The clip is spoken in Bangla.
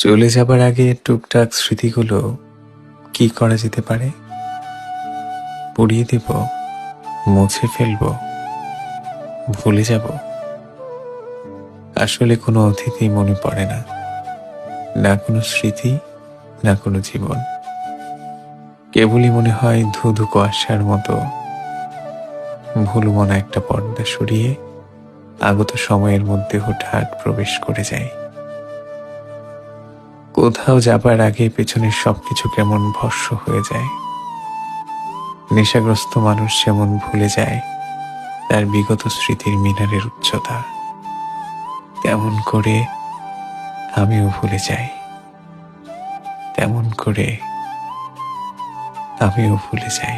চলে যাবার আগে টুকটাক স্মৃতিগুলো কি করা যেতে পারে? পুড়িয়ে দেব, মুছে ফেলবো, ভুলে যাব? আসলে কোনো অতিথি মনে পড়ে না, না কোনো স্মৃতি, না কোনো জীবন। কেবলই মনে হয় ধুধু কুয়াশার মতো ভুল মনে একটা পর্দা সরিয়ে আগত সময়ের মধ্যে হুটহাট প্রবেশ করে যায়। কোথাও যাবার আগে পেছনের সবকিছু কেমন ভস্ম হয়ে যায়। নেশাগ্রস্ত মানুষ যেমন ভুলে যায় তার বিগত স্মৃতির মিনারের উচ্চতা, তেমন করে আমিও ভুলে যাই, তেমন করে আমিও ভুলে যাই।